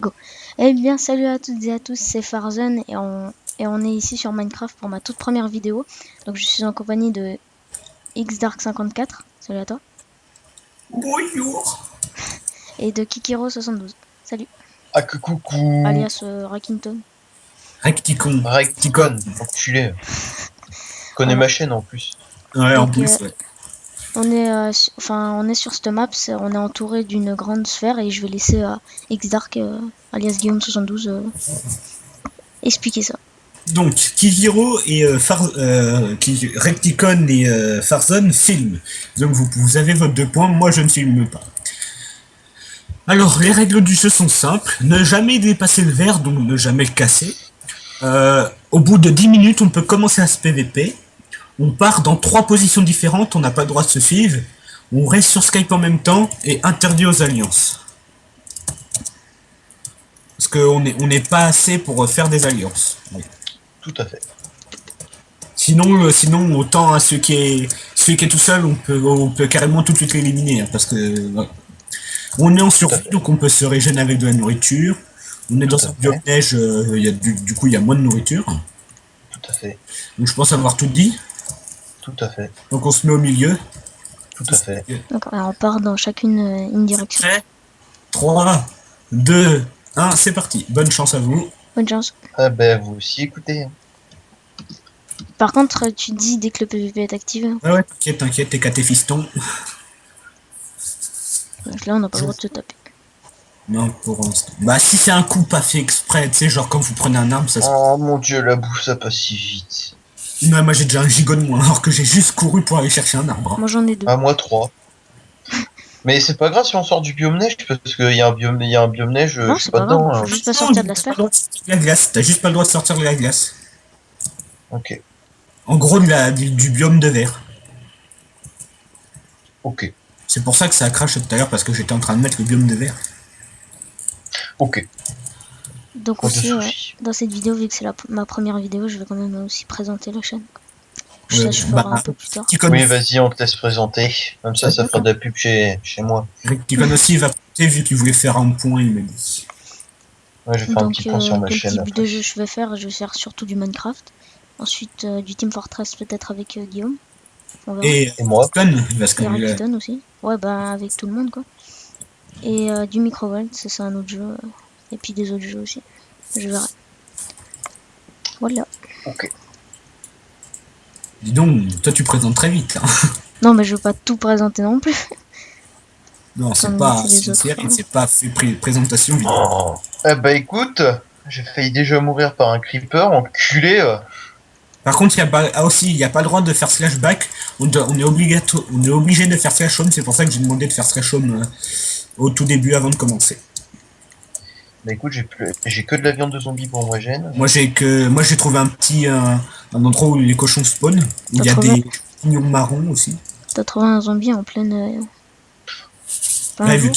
Go. Eh bien, salut à toutes et à tous, c'est Farzan et on est ici sur Minecraft pour ma toute première vidéo. Donc, je suis en compagnie de XDark54, salut à toi, Bonjour. et de Kikiro72, salut, Ah que coucou. alias Rakinton. Recticon. Recticon, enculé. Connais Voilà. ma chaîne en plus. Ouais, en Donc, plus, ouais. on est sur cette map, on est entouré d'une grande sphère et je vais laisser XDark, alias Guillaume72, expliquer ça. Donc, Kihiro et Recticon et Farzon filment. Donc, vous avez votre 2 points, moi je ne filme pas. Alors, les règles du jeu sont simples. Ne jamais dépasser le verre, donc ne jamais le casser. Au bout de 10 minutes, on peut commencer à se PVP. On part dans 3 positions différentes, on n'a pas le droit de se suivre. On reste sur Skype en même temps et interdit aux alliances. Parce qu'on n'est pas assez pour faire des alliances. Ouais. Tout à fait. Sinon autant hein, celui qui est tout seul, on peut carrément tout de suite l'éliminer. Hein, parce que on est en survie, donc on peut se régénérer avec de la nourriture. On est dans un biome neige, du coup il y a moins de nourriture. Tout à fait. Donc je pense avoir tout dit. Tout à fait. Donc on se met au milieu. Tout à fait. Donc, on part dans chacune une direction. 3, 2, 1, c'est parti. Bonne chance à vous. Bonne chance. Ah ben vous aussi écoutez. Par contre, tu dis dès que le PVP est activé. Ouais, t'inquiète, t'es qu'à tes fistons. Donc là, on n'a pas le droit de se taper. Non, pour l'instant. Bah, si c'est un coup pas fait exprès, tu sais, genre quand vous prenez un arme, ça se. Oh mon dieu, la bouffe ça passe si vite. Non, moi j'ai déjà un gigot de moins, alors que j'ai juste couru pour aller chercher un arbre. Moi, j'en ai 2. Ah moi 3. Mais c'est pas grave si on sort du biome neige parce qu'il y a un biome neige, Non, je suis c'est pas pas grave, dedans. faut juste pas sortir de la sphère. La glace, t'as juste pas le droit de sortir de la glace. Ok. En gros, du biome de verre. Ok. C'est pour ça que ça a craché tout à l'heure, parce que j'étais en train de mettre le biome de verre. Ok. Donc Pas de aussi, soucis. dans cette vidéo, vu que c'est ma première vidéo, je vais quand même aussi présenter la chaîne. Ouais, Ça, je ferai un peu plus tard. Oui vas-y on te laisse présenter. Comme ça ça fera de la pub chez moi. Recticon aussi va passer, vu qu'il voulait faire un point, il m'a dit. Ouais je vais faire un petit point sur ma chaîne Quel type de après. jeu je vais faire surtout du Minecraft. Ensuite, du Team Fortress peut-être avec Guillaume. On verra. Et moi. il va se Et calmer là. Rakuten aussi. Ouais, bah avec tout le monde quoi. Et du Microvolt, ça c'est un autre jeu. Et puis des autres jeux aussi. Je verrai. Voilà. Ok. Dis donc, toi tu présentes très vite là. Non, mais je veux pas tout présenter non plus. Non, c'est Comme pas c'est les autres, sincère, hein. c'est pas fait présentation vidéo. Oh. Eh bah écoute, j'ai failli déjà mourir par un creeper, enculé. Par contre, il n'y a pas le droit de faire slash back. On est obligé de faire slash home. C'est pour ça que j'ai demandé de faire slash home au tout début avant de commencer. Bah écoute, j'ai que de la viande de zombie pour moi gêne. Moi, j'ai trouvé un endroit où les cochons spawn, où il y a des champignons marrons aussi. T'as trouvé un zombie en pleine. Ouais, vu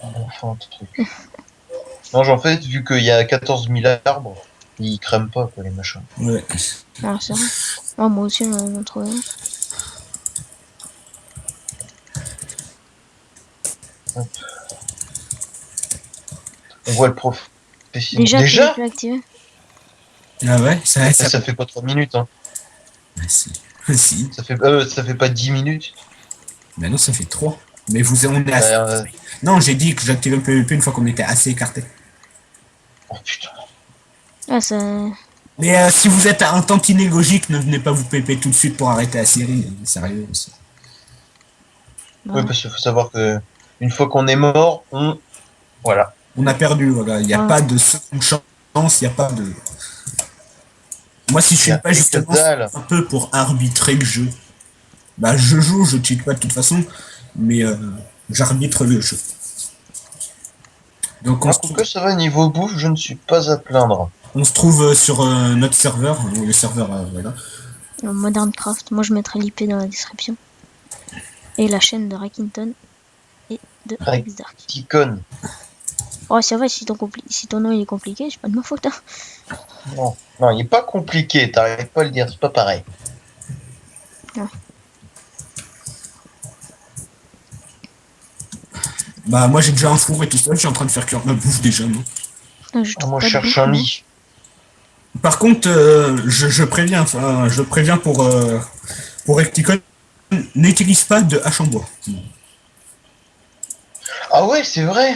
Enfin, un truc. Non, en fait, vu qu'il y a 14 000 arbres, ils crament pas, quoi, les machins. Ouais. Ah, c'est vrai. Oh, moi aussi, j'en ai trouvé un. Hop. On voit le professionnel. Déjà PvP activé. Ah ouais, Ça fait pas 3 minutes, hein. Ah, si. Si. Ça fait pas 10 minutes. Mais non, ça fait 3. Mais on est assez. Bah, Non, j'ai dit que j'activais le PvP une fois qu'on était assez écarté. Oh putain. Ah, ça. Mais si vous êtes un tantinet logique, ne venez pas vous PvP tout de suite pour arrêter la série. Sérieux aussi. Voilà. Oui, parce qu'il faut savoir que une fois qu'on est mort, voilà. On a perdu, voilà. Il n'y a pas de seconde chance, il n'y a pas de. Moi, si je suis pas justement un peu pour arbitrer le jeu. Bah, je joue, je cheat pas de toute façon, mais j'arbitre le jeu. Donc, En tout cas, ça va, niveau bouffe, je ne suis pas à plaindre. On se trouve sur notre serveur, le serveur, voilà. Modern Craft, moi je mettrai l'IP dans la description. Et la chaîne de Rakinton et de XDark. Ticon. Oh, ça va, si ton nom il est compliqué, c'est pas de ma faute. Hein. Non, il est pas compliqué, t'arrives pas à le dire, c'est pas pareil. Ouais. Bah moi j'ai déjà un four et tout ça, je suis en train de faire cuire ma bouffe déjà, non. Je Ah, trouve moi, pas je de cherche bouffe, un moi. lit. Par contre, je préviens pour Recticon, n'utilise pas de hache en bois. Ah ouais, c'est vrai.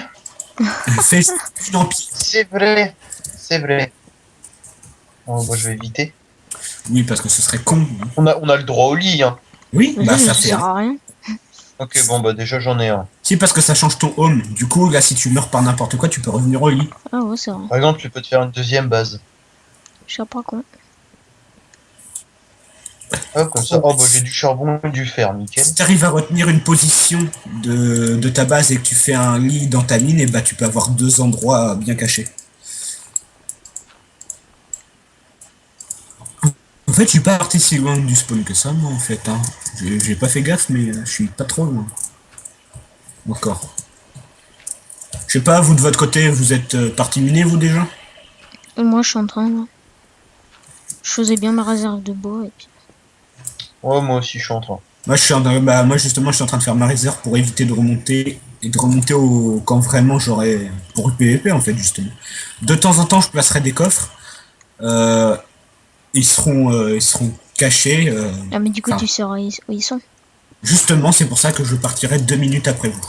Fais une en pierre. C'est vrai. C'est vrai. Oh, bah, je vais éviter. Oui, parce que ce serait con. On a le droit au lit, hein. Oui, Mais bah ça ça ça fait sert un. à rien. Ok, bon, bah déjà, j'en ai un. Si, parce que ça change ton home. Du coup, là, si tu meurs par n'importe quoi, tu peux revenir au lit. Ah ouais, c'est vrai. Par exemple, tu peux te faire une deuxième base. Je sais pas quoi. Hop, comme ça. Oh, bah, j'ai du charbon et du fer, nickel. Si tu arrives à retenir une position de ta base et que tu fais un lit dans ta mine, et bah tu peux avoir deux endroits bien cachés. En fait, je suis pas parti si loin du spawn que ça, moi, en fait. Hein. J'ai pas fait gaffe, mais je suis pas trop loin. Encore. Je sais pas, vous de votre côté, vous êtes parti miner, vous déjà? Et moi, je suis en train, là. Je faisais bien ma réserve de bois, et puis... Ouais, moi aussi, je suis en train. Moi, moi, justement, je suis en train de faire ma réserve pour éviter de remonter et de remonter au quand vraiment j'aurai pour le PVP en fait justement. De temps en temps, je placerai des coffres. Euh, ils seront cachés. Ah, mais du coup, Enfin, tu sauras où ils sont. justement, c'est pour ça que je partirai 2 minutes après vous.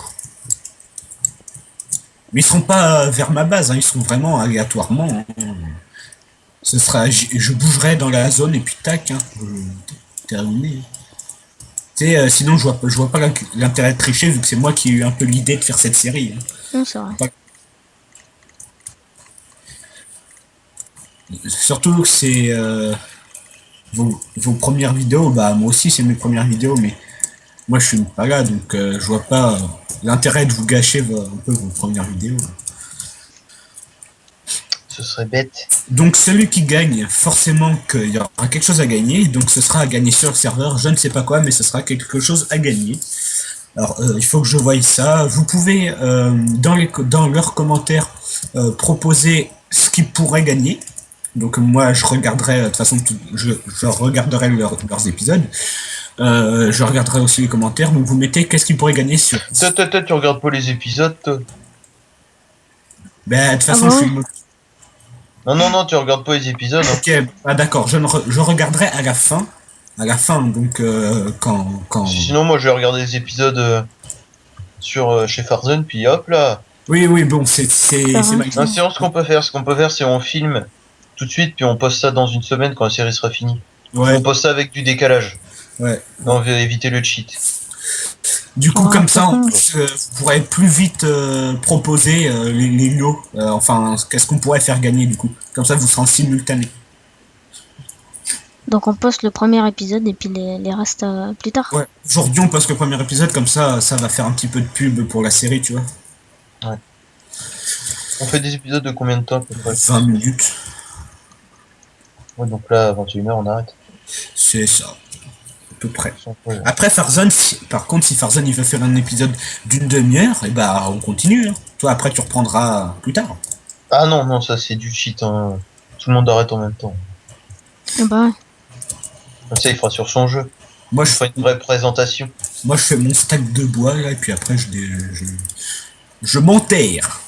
Mais ils seront pas vers ma base, hein, ils seront vraiment aléatoirement. Hein. Ce sera, je bougerai dans la zone et puis tac, hein, terminé. Tu sais, sinon je vois pas l'intérêt de tricher vu que c'est moi qui ai eu un peu l'idée de faire cette série. Hein. Non, c'est vrai. Surtout que c'est vos premières vidéos, bah moi aussi c'est mes premières vidéos, mais moi je suis pas là, donc je vois pas l'intérêt de vous gâcher un peu vos premières vidéos. Ce serait bête. Donc celui qui gagne, forcément qu'il y aura quelque chose à gagner, donc ce sera à gagner sur le serveur, je ne sais pas quoi, mais ce sera quelque chose à gagner. Alors il faut que je voie ça. Vous pouvez dans leurs commentaires proposer ce qu'ils pourraient gagner. Donc moi je regarderai de toute façon je regarderai leurs épisodes. Je regarderai aussi les commentaires. Donc vous mettez qu'est-ce qu'ils pourraient gagner sur. Toi, tu regardes pas les épisodes, toi? Ben de toute façon bah je ouais. suis. Non, tu regardes pas les épisodes, hein. Ok, ah, d'accord. Je regarderai à la fin. À la fin, donc quand. Sinon, moi, je vais regarder les épisodes sur chez Farzone, puis hop là. Oui, bon, c'est Ça va. Non, sinon, ce qu'on peut faire, c'est on filme tout de suite, puis on poste ça dans une semaine quand la série sera finie. Ouais, On poste ça avec du décalage. ouais. Non, on va éviter le cheat. Du coup, Ouais, comme ça, par en contre- plus, vous pourrez plus vite proposer les lots. Enfin, qu'est-ce qu'on pourrait faire gagner du coup. Comme ça, vous serez en simultané. Donc, on poste le premier épisode, et puis les restes plus tard. Ouais. Aujourd'hui, on passe le premier épisode, comme ça va faire un petit peu de pub pour la série, tu vois. On fait des épisodes de combien de temps à peu près? 20 minutes, Ouais, donc là, à 21h, on arrête. c'est ça, à peu près. Sans problème. Après Farzone, par contre, si Farzone il veut faire un épisode d'une demi-heure, et bah on continue. Hein. Toi, après, tu reprendras plus tard. Ah non, ça c'est du cheat, hein. Tout le monde arrête en même temps. Ah bah ouais. Comme ça, il fera sur son jeu. Moi, Il fera une vraie présentation. moi, je fais mon stack de bois là, et puis après, je m'enterre.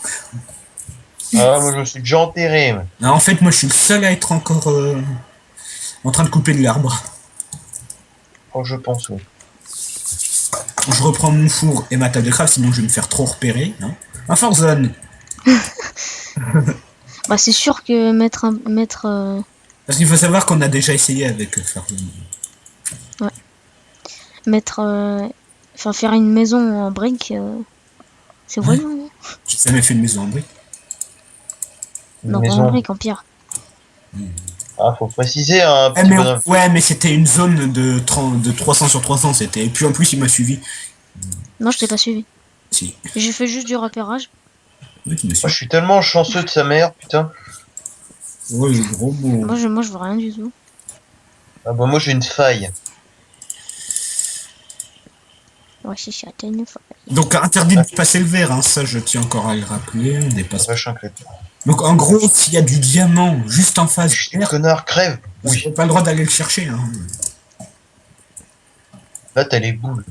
Ah, moi, je me suis déjà enterré. Mais... En fait, moi, je suis le seul à être encore en train de couper de l'arbre. Oh, je pense, oui. Je reprends mon four et ma table de craft, sinon je vais me faire trop repérer. Hein. Un Farzone. Bah, c'est sûr que mettre Parce qu'il faut savoir qu'on a déjà essayé avec Farzone. enfin, faire une maison en briques, c'est Ouais. voyant. Hein. J'ai jamais fait une maison en briques. Une Non, pas en maison. briques, en pierre. Ah, faut préciser un Eh, petit mais bonhomme. ouais, mais c'était une zone de 300 sur 300. Et puis en plus, il m'a suivi. Non, je t'ai pas suivi. Si. J'ai fait juste du repérage. Oui, tu m'as Moi, suivi. je suis tellement chanceux de sa mère, putain. Ouais, le gros mot. Moi, je vois rien du tout. Ah bah, moi, j'ai une faille. Ouais, si, c'est une fois. Donc interdit de passer le verre, hein, ça je tiens encore à le rappeler, on dépasse pas. Vache inclète. Donc en gros, s'il y a du diamant juste en face Chut, du verre, connard, crève. vous Oui. n'avez pas le droit d'aller le chercher. Hein. Là, t'as les boules.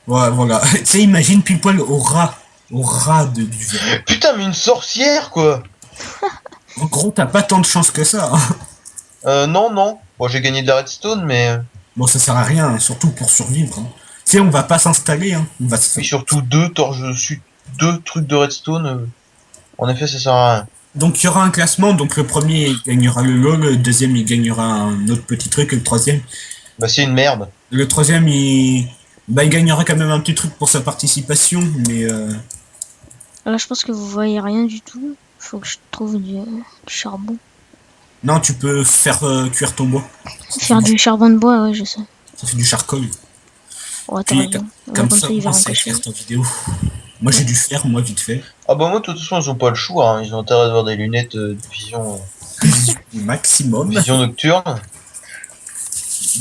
Ouais, voilà. Tu sais, imagine pile poil au ras au ras du verre. Putain, mais une sorcière, quoi. En gros, t'as pas tant de chance que ça, hein. Non, non. Bon, j'ai gagné de la redstone, mais... Bon, ça sert à rien, hein, surtout pour survivre, hein. Tu sais, on va pas s'installer, hein. On va se... Oui, surtout deux torches, deux trucs de redstone. En effet, ça sert à rien. Donc, il y aura un classement. Donc, le premier, il gagnera le lot. Le deuxième, il gagnera un autre petit truc. Et Bah, c'est une merde. le troisième, il gagnera quand même un petit truc pour sa participation. Mais, Là, je pense que vous voyez rien du tout. Faut que je trouve du charbon. non, tu peux faire cuire ton bois. Faire du charbon de bois, ouais, je sais. Ça fait du charcoal. Ouais, t'as Puis, raison. Ouais, comme comme ça, ça, il va moi, en c'est cacher. faire ta vidéo. Moi, j'ai dû faire, moi, vite fait. Ah bah moi, de toute façon, ils ont pas le choix. Hein. Ils ont intérêt d'avoir des lunettes de Maximum. vision nocturne.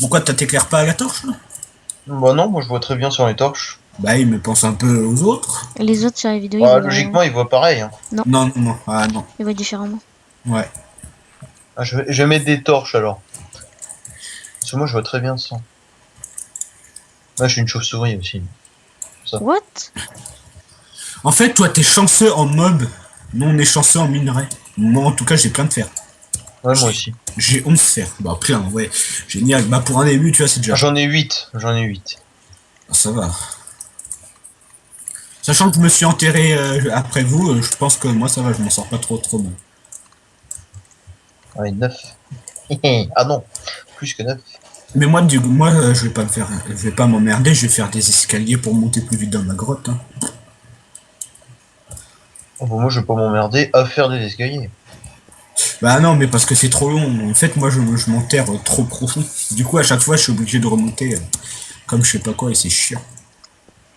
Pourquoi t'éclaires pas à la torche, là? Bah non, moi je vois très bien sur les torches. Bah, il me pense un peu aux autres. Les autres sur la vidéo, Bah, ils voient, logiquement, ils voient pareil. Hein. Non, non, non. Ah, non. ils voient différemment. Ouais. Ah, je vais mettre des torches alors. Parce que moi, je vois très bien ça. Moi, je suis une chauve-souris aussi. What? En fait, toi, t'es chanceux en mob. Nous, on est chanceux en minerai. Moi, en tout cas, j'ai plein de fer. Ouais, moi aussi. J'ai 11 fer. Bah, plein, ouais. Génial. Bah, pour un début, tu vois, c'est déjà... Ah, j'en ai 8. J'en ai 8. Ah, ça va. Sachant que je me suis enterré après vous, je pense que moi, ça va, je m'en sors pas trop mal. Ouais, 9. Ah non, plus que 9. Mais moi, je vais pas me faire... Je vais pas m'emmerder, je vais faire des escaliers pour monter plus vite dans ma grotte, hein. Oh, bah, moi, je vais pas m'emmerder à faire des escaliers. Bah non, mais parce que c'est trop long. En fait, moi, je m'enterre trop profond. Du coup, à chaque fois, je suis obligé de remonter comme je sais pas quoi, et c'est chiant.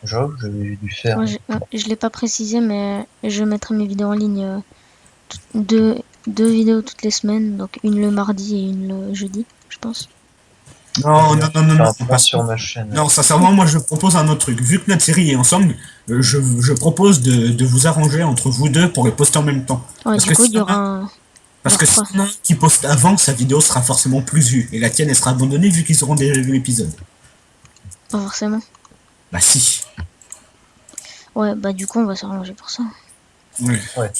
J'avoue, j'avais dû faire. Ouais, je l'ai pas précisé, mais je mettrai mes vidéos en ligne. Deux vidéos toutes les semaines. Donc une le mardi et une le jeudi, je pense. Non, non, non, non, Faire non, un point pas sur ma chaîne. non, sincèrement, moi, je propose un autre truc. Vu que notre série est ensemble, je propose de vous arranger entre vous deux pour les poster en même temps. Ouais, Parce du que coup, il y sinon, aura un. parce que trois. sinon, qui poste avant, sa vidéo sera forcément plus vue. Et la tienne, elle sera abandonnée vu qu'ils auront déjà vu l'épisode. Pas forcément. Bah si. Ouais, bah du coup, on va s'arranger pour ça. Ouais. Ouais.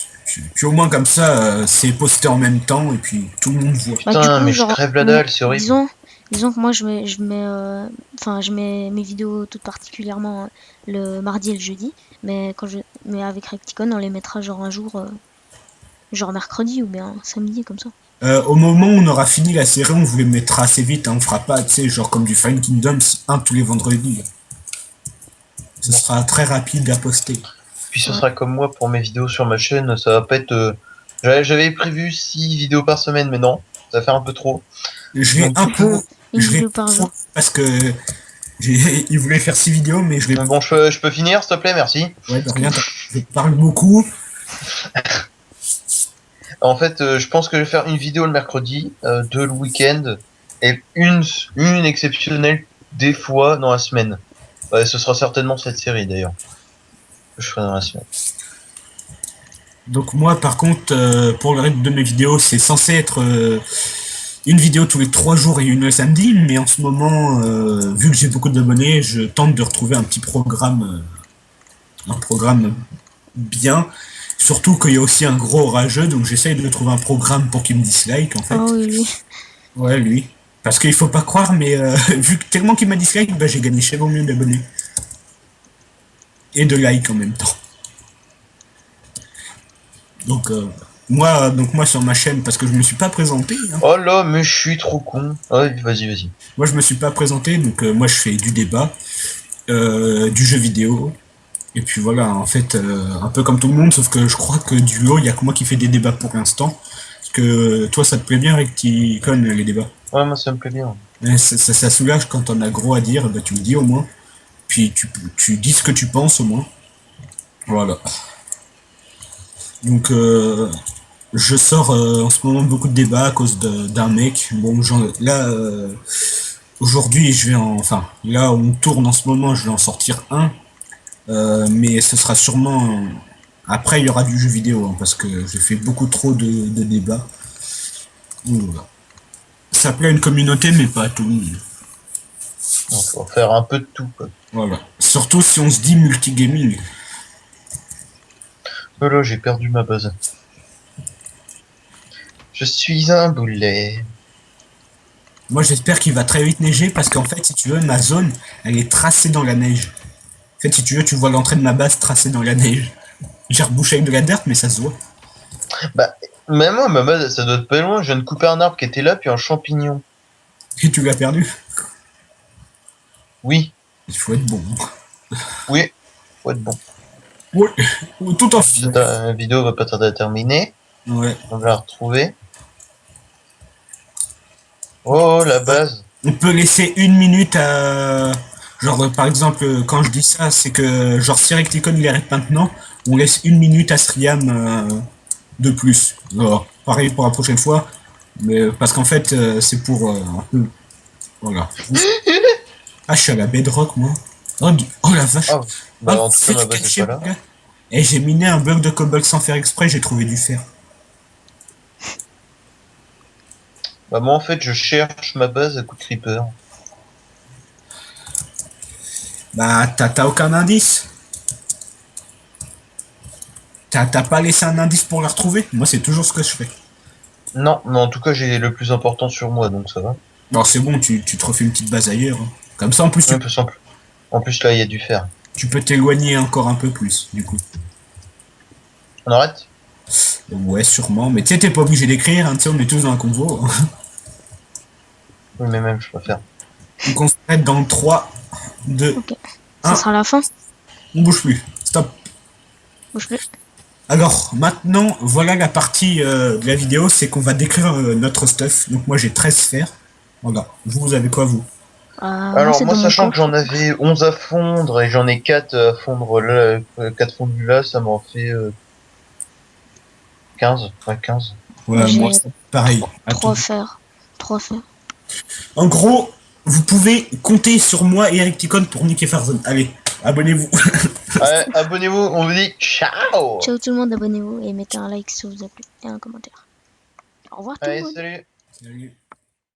Puis au moins comme ça, c'est posté en même temps et puis tout le monde voit. Bah, du Putain, coup, mais je genre, crève la dalle, c'est horrible. disons que moi, je mets mes vidéos toutes particulièrement le mardi et le jeudi. Mais avec Recticon, on les mettra genre un jour, genre mercredi ou bien samedi, comme ça. Au moment où on aura fini la série, on vous les mettra assez vite, hein. On fera pas, tu sais, genre comme du Fine Kingdoms, un tous les vendredis. Ce sera très rapide à poster. Puis ce Ouais. sera comme moi pour mes vidéos sur ma chaîne, ça va pas être... J'avais prévu 6 vidéos par semaine, mais non, ça va faire un peu trop. Je l'ai un peu... Une Je l'ai vidéo par jour. parce que il voulait faire 6 vidéos, mais je l'ai... Mais bon, je peux finir, s'il te plaît, merci. Ouais, de rien, je parle beaucoup. En fait, je pense que je vais faire une vidéo le mercredi, deux le week-end, et une exceptionnelle des fois dans la semaine. Ouais, ce sera certainement cette série d'ailleurs. Que je ferai dans la semaine. Donc moi, par contre, pour le reste de mes vidéos, c'est censé être une vidéo tous les 3 jours et une le samedi, mais en ce moment, vu que j'ai beaucoup d'abonnés, je tente de retrouver un programme bien. Surtout qu'il y a aussi un gros rageux, donc j'essaye de trouver un programme pour qu'il me dislike, en fait. Ah oui, lui. Ouais, lui. Parce qu'il faut pas croire, mais vu que tellement qu'il m'a dislike, bah, j'ai gagné chez mieux d'abonnés. Et de likes en même temps. Donc moi sur ma chaîne, parce que je me suis pas présenté, hein. Oh là, mais je suis trop con. Ouais, vas-y. Moi je me suis pas présenté, donc moi je fais du débat, du jeu vidéo. Et puis voilà, en fait, un peu comme tout le monde, sauf que je crois que duo, il y a que moi qui fais des débats pour l'instant. Parce que toi, ça te plaît bien avec Ticon, les débats. Ouais, moi ça me plaît bien. Mais ça soulage quand on a gros à dire, bah tu le dis au moins. Puis tu dis ce que tu penses au moins. Voilà. Donc je sors en ce moment beaucoup de débats à cause d'un mec. Bon, là, aujourd'hui, enfin, là où on tourne en ce moment, je vais en sortir un. Mais ce sera sûrement... Après, il y aura du jeu vidéo, hein, parce que j'ai fait beaucoup trop de débats. Donc, voilà. Ça plaît à une communauté, mais pas à tout le monde. Donc, faut faire un peu de tout, quoi. Voilà. Surtout si on se dit multigaming. Oh là, j'ai perdu ma base. Je suis un boulet. Moi, j'espère qu'il va très vite neiger parce qu'en fait, si tu veux, ma zone, elle est tracée dans la neige. En fait, si tu veux, tu vois l'entrée de ma base tracée dans la neige. J'ai rebouché avec de la dirt, mais ça se voit. Bah, même moi, ma base, ça doit être pas loin. Je viens de couper un arbre qui était là, puis un champignon. Et tu l'as perdu. Oui, Il faut être bon. oui, faut être bon. Oui, tout en fait. Cette vidéo va pas tarder à terminer. Ouais. On va la retrouver. Oh, la base. On peut laisser une minute à... Genre, par exemple, quand je dis ça, c'est que, genre, si Recticon il arrête maintenant, on laisse une minute à Sriam de plus. Alors, pareil pour la prochaine fois, mais parce qu'en fait, c'est pour un peu... Voilà. Ah, je suis à la bedrock, moi. Oh, oh la vache. Ah, Oh, bah en tout cas, ma faites base est cacher, pas là. mon gars. Et j'ai miné un bloc de cobble sans faire exprès, j'ai trouvé du fer. Bah moi, en fait, je cherche ma base à coup de creeper. Bah, t'as aucun indice? T'as pas laissé un indice pour la retrouver? Moi, c'est toujours ce que je fais. Non, mais en tout cas, j'ai le plus important sur moi, donc ça va. Alors, c'est bon, tu te refais une petite base ailleurs, hein. Comme ça, en plus, Un peu simple. En plus, là, il y a du fer. tu peux t'éloigner encore un peu plus, du coup. On arrête? Ouais, sûrement. Mais tu sais, t'es pas obligé d'écrire, hein, tu sais, on est tous dans un convo, hein. Oui, mais même, je préfère. Donc, on s'arrête dans 3, 2, Ok. Ça 1. sera la fin. On bouge plus. Stop. Bouge plus. Alors, maintenant, voilà la partie de la vidéo, c'est qu'on va décrire notre stuff. Donc, moi, j'ai 13 sphères. Voilà. Vous avez quoi, vous? Moi, Alors, c'est moi, dans mon sachant que coffre. j'en avais 11 à fondre et j'en ai 4 à fondre là, 4 fondus là, ça m'en fait 15. Ouais, 15. Ouais, moi, J'ai c'est pareil. À 3 tout. fers. 3 fers. En gros, vous pouvez compter sur moi et Eric Ticon pour niquer Farzone. Allez, abonnez-vous. Ouais, abonnez-vous, on vous dit ciao! Ciao tout le monde, abonnez-vous et mettez un like si ça vous a plu et un commentaire. Au revoir tout le Allez, monde. salut! Salut.